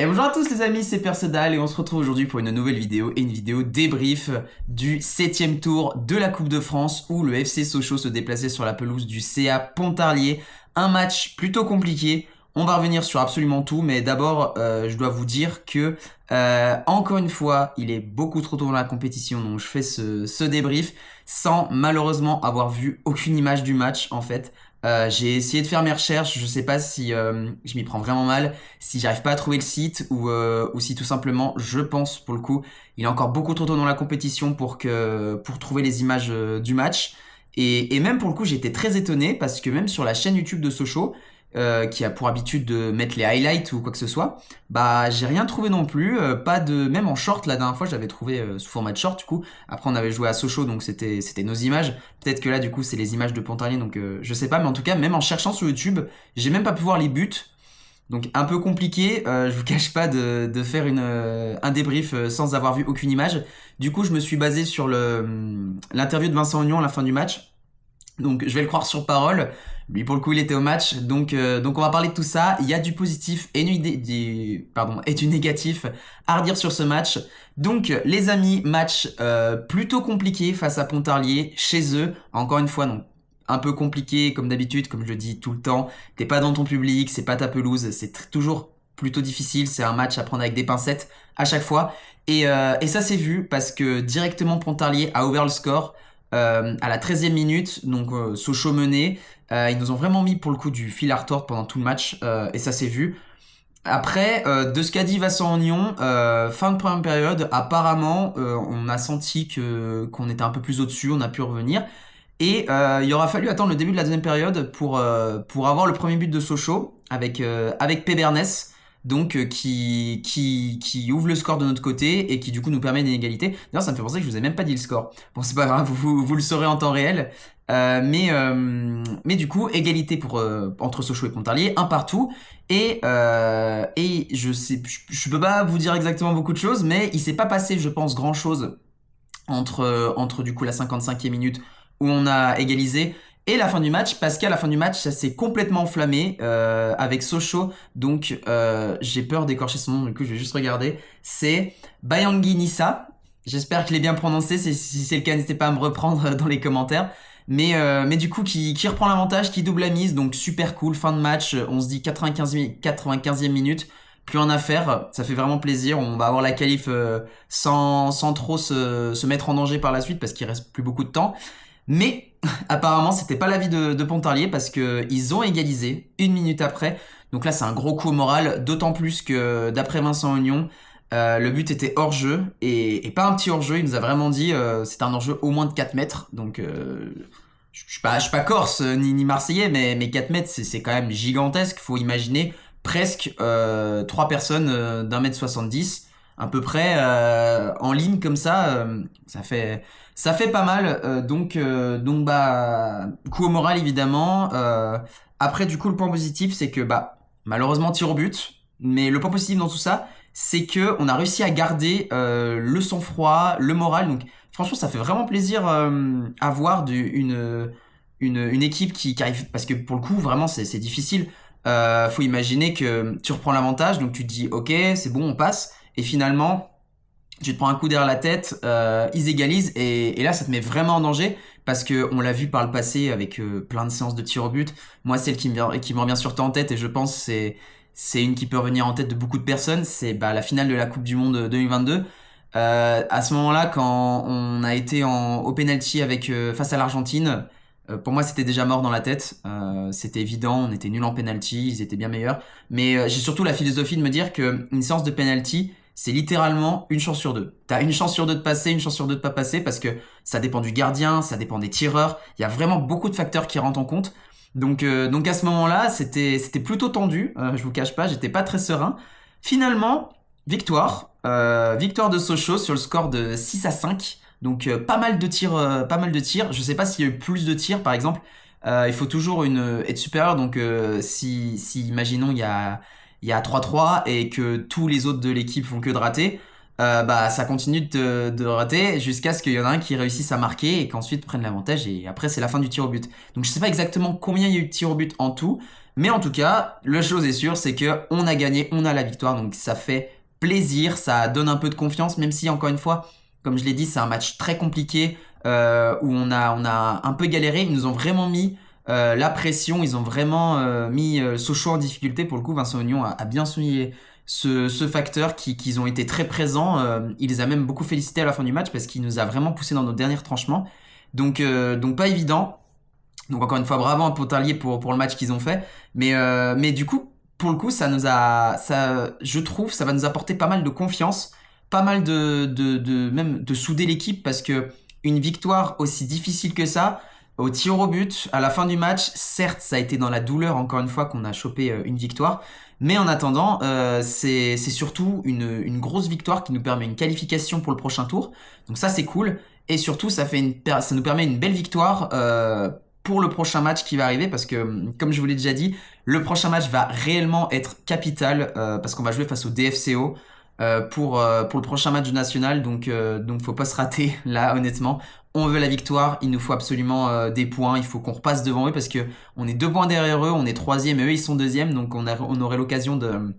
Et bonjour à tous les amis, c'est Percedal et on se retrouve aujourd'hui pour une nouvelle vidéo et une vidéo débrief du 7e tour de la Coupe de France où le FC Sochaux se déplaçait sur la pelouse du CA Pontarlier. Un match plutôt compliqué, on va revenir sur absolument tout, mais d'abord je dois vous dire que encore une fois il est beaucoup trop tôt dans la compétition, donc je fais ce débrief sans malheureusement avoir vu aucune image du match en fait. J'ai essayé de faire mes recherches, je sais pas si je m'y prends vraiment mal, si j'arrive pas à trouver le site ou si tout simplement, je pense pour le coup, il est encore beaucoup trop tôt dans la compétition pour trouver les images du match. Et même pour le coup, j'ai été très étonné parce que même sur la chaîne YouTube de Sochaux, qui a pour habitude de mettre les highlights ou quoi que ce soit, bah j'ai rien trouvé non plus, pas de même en short la dernière fois j'avais trouvé sous format de short du coup. Après on avait joué à Sochaux donc c'était nos images. Peut-être que là du coup c'est les images de Pontarlier donc je sais pas, mais en tout cas même en cherchant sur YouTube, j'ai même pas pu voir les buts. Donc un peu compliqué, je vous cache pas de faire un débrief sans avoir vu aucune image. Du coup je me suis basé sur l'interview de Vincent Aignan à la fin du match. Donc je vais le croire sur parole. Lui pour le coup il était au match. Donc on va parler de tout ça. Il y a du positif et du négatif à redire sur ce match. Donc les amis, match plutôt compliqué face à Pontarlier chez eux. Encore une fois, donc un peu compliqué comme d'habitude, comme je le dis tout le temps. T'es pas dans ton public, c'est pas ta pelouse, c'est toujours plutôt difficile. C'est un match à prendre avec des pincettes à chaque fois. Et ça s'est vu parce que directement Pontarlier a ouvert le score à la 13e minute, donc Sochaux mené. Ils nous ont vraiment mis pour le coup du fil à retordre pendant tout le match et ça s'est vu. Après, de ce qu'a dit Vincent Aignan, fin de première période, apparemment, on a senti qu'on était un peu plus au-dessus, on a pu revenir. Et il aura fallu attendre le début de la deuxième période pour avoir le premier but de Sochaux avec Pébernes, donc qui ouvre le score de notre côté et qui du coup nous permet une égalité. D'ailleurs, ça me fait penser que je vous ai même pas dit le score. Bon, c'est pas grave, vous le saurez en temps réel. Mais du coup, égalité entre Sochaux et Pontarlier, un partout. Et je peux pas vous dire exactement beaucoup de choses, mais il s'est pas passé, je pense, grand chose entre du coup la 55e minute où on a égalisé et la fin du match, parce qu'à la fin du match ça s'est complètement enflammé avec Sochaux, donc j'ai peur d'écorcher son nom, du coup je vais juste regarder, c'est Bayangui Nissa, j'espère que je l'ai bien prononcé, si c'est le cas n'hésitez pas à me reprendre dans les commentaires. Mais du coup qui reprend l'avantage, qui double la mise, donc super cool, fin de match, on se dit 95e minute, plus rien à faire, ça fait vraiment plaisir, on va avoir la qualif sans trop se mettre en danger par la suite parce qu'il reste plus beaucoup de temps. Mais apparemment c'était pas l'avis de Pontarlier parce que ils ont égalisé une minute après. Donc là c'est un gros coup au moral, d'autant plus que d'après Vincent Aignan, le but était hors jeu et pas un petit hors jeu, il nous a vraiment dit c'est un hors jeu au moins de 4 mètres. Donc je suis pas corse ni marseillais, mais 4 mètres c'est quand même gigantesque. Faut imaginer presque 3 personnes d'1 m 70 à peu près en ligne comme ça, ça fait pas mal. Donc bah coup au moral évidemment. Après du coup le point positif c'est que bah malheureusement tir au but, mais le point positif dans tout ça c'est que on a réussi à garder le sang-froid, le moral. Donc franchement ça fait vraiment plaisir à voir une équipe qui arrive, parce que pour le coup vraiment c'est difficile. Faut imaginer que tu reprends l'avantage, donc tu te dis ok c'est bon on passe, et finalement tu te prends un coup derrière la tête, ils égalisent et là ça te met vraiment en danger parce que on l'a vu par le passé avec plein de séances de tir au but. Moi celle qui me revient surtout en tête, et je pense c'est une qui peut revenir en tête de beaucoup de personnes, c'est bah, la finale de la Coupe du Monde 2022. À ce moment-là, quand on a été au penalty face à l'Argentine, pour moi c'était déjà mort dans la tête. C'était évident, on était nuls en penalty, ils étaient bien meilleurs. Mais j'ai surtout la philosophie de me dire que une séance de penalty, c'est littéralement une chance sur deux. T'as une chance sur deux de passer, une chance sur deux de pas passer, parce que ça dépend du gardien, ça dépend des tireurs. Il y a vraiment beaucoup de facteurs qui rentrent en compte. Donc à ce moment-là, c'était plutôt tendu. Je vous cache pas, j'étais pas très serein. Finalement, victoire de Sochaux sur le score de 6-5. Donc pas mal de tirs, pas mal de tirs. Je sais pas s'il y a eu plus de tirs, par exemple. Il faut toujours être supérieur. Donc si imaginons il y a 3-3 et que tous les autres de l'équipe font que de rater, ça continue de rater jusqu'à ce qu'il y en a un qui réussisse à marquer et qu'ensuite prenne l'avantage et après c'est la fin du tir au but. Donc je sais pas exactement combien il y a eu de tirs au but en tout, mais en tout cas, la chose est sûre, c'est que on a gagné, on a la victoire, donc ça fait plaisir, ça donne un peu de confiance, même si encore une fois, comme je l'ai dit, c'est un match très compliqué où on a un peu galéré. Ils nous ont vraiment mis la pression, ils ont vraiment mis Sochaux en difficulté. Pour le coup, Vincent Aignan a bien souligné ce facteur qu'ils ont été très présents. Il les a même beaucoup félicités à la fin du match parce qu'il nous a vraiment poussé dans nos derniers tranchements. Donc pas évident. Donc encore une fois, bravo à Pontarlier pour le match qu'ils ont fait. Mais du coup, pour le coup, je trouve, ça va nous apporter pas mal de confiance, pas mal même de souder l'équipe parce que une victoire aussi difficile que ça, au tir au but, à la fin du match, certes, ça a été dans la douleur encore une fois qu'on a chopé une victoire. Mais en attendant, c'est surtout une grosse victoire qui nous permet une qualification pour le prochain tour. Donc ça, c'est cool. Et surtout, ça nous permet une belle victoire pour le prochain match qui va arriver parce que, comme je vous l'ai déjà dit, le prochain match va réellement être capital parce qu'on va jouer face au DFCO pour le prochain match national. Donc faut pas se rater là, honnêtement. On veut la victoire, il nous faut absolument des points, il faut qu'on repasse devant eux parce que on est 2 points derrière eux, on est 3e et eux ils sont 2e, donc on aurait l'occasion de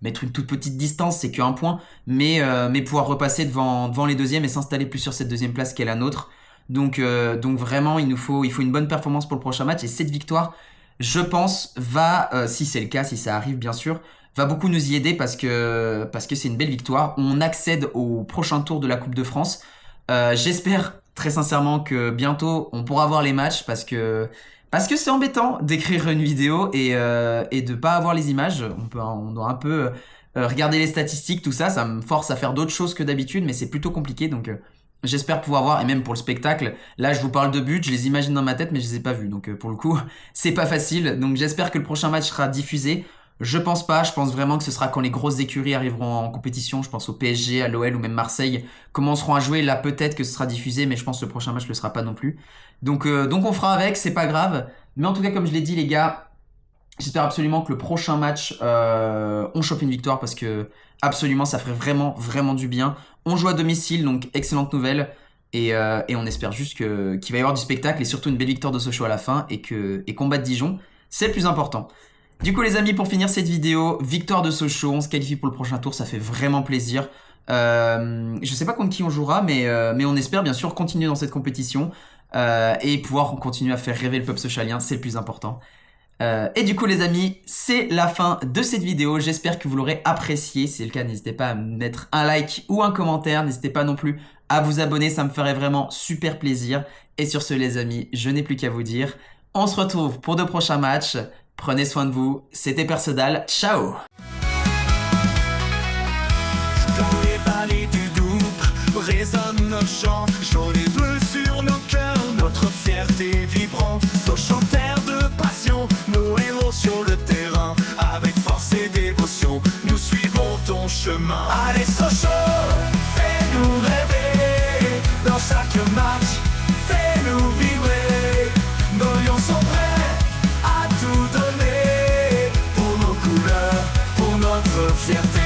mettre une toute petite distance, c'est qu'un point, mais pouvoir repasser devant les 2e et s'installer plus sur cette 2e place qu'est la nôtre. Donc vraiment il faut une bonne performance pour le prochain match et cette victoire, je pense, va, si c'est le cas, si ça arrive bien sûr, va beaucoup nous y aider parce que c'est une belle victoire. On accède au prochain tour de la Coupe de France. J'espère très sincèrement que bientôt on pourra voir les matchs parce que c'est embêtant d'écrire une vidéo et de pas avoir les images. On doit un peu regarder les statistiques, tout ça. Ça me force à faire d'autres choses que d'habitude, mais c'est plutôt compliqué. Donc j'espère pouvoir voir, et même pour le spectacle, là je vous parle de buts, je les imagine dans ma tête mais je les ai pas vus. Donc pour le coup, c'est pas facile. Donc j'espère que le prochain match sera diffusé. Je pense pas, je pense vraiment que ce sera quand les grosses écuries arriveront en compétition, je pense au PSG, à l'OL ou même Marseille, commenceront à jouer, là peut-être que ce sera diffusé, mais je pense que le prochain match le sera pas non plus. Donc on fera avec, c'est pas grave. Mais en tout cas, comme je l'ai dit les gars, j'espère absolument que le prochain match, on chope une victoire parce que absolument ça ferait vraiment, vraiment du bien. On joue à domicile, donc excellente nouvelle. Et on espère juste qu'il va y avoir du spectacle et surtout une belle victoire de Sochaux à la fin et qu'on batte Dijon, c'est le plus important. Du coup les amis, pour finir cette vidéo, victoire de Sochaux, on se qualifie pour le prochain tour, ça fait vraiment plaisir. Je sais pas contre qui on jouera, mais on espère bien sûr continuer dans cette compétition et pouvoir continuer à faire rêver le peuple sochalien, c'est le plus important. Et du coup les amis, c'est la fin de cette vidéo, j'espère que vous l'aurez apprécié. Si c'est le cas, n'hésitez pas à mettre un like ou un commentaire, n'hésitez pas non plus à vous abonner, ça me ferait vraiment super plaisir. Et sur ce les amis, je n'ai plus qu'à vous dire, on se retrouve pour de prochains matchs. Prenez soin de vous, c'était Percedal, ciao! Dans les vallées du Doubs résonnent nos chants, jaune et bleu sur nos cœurs, notre fierté vibrante, Sochaux terre de passion, nos héros sur le terrain, avec force et dévotion, nous suivons ton chemin. Allez Sochaux, fais-nous rêver, dans chaque match, fais-nous vibrer, nos lions sont prêts à tout donner, pour nos couleurs, pour notre fierté.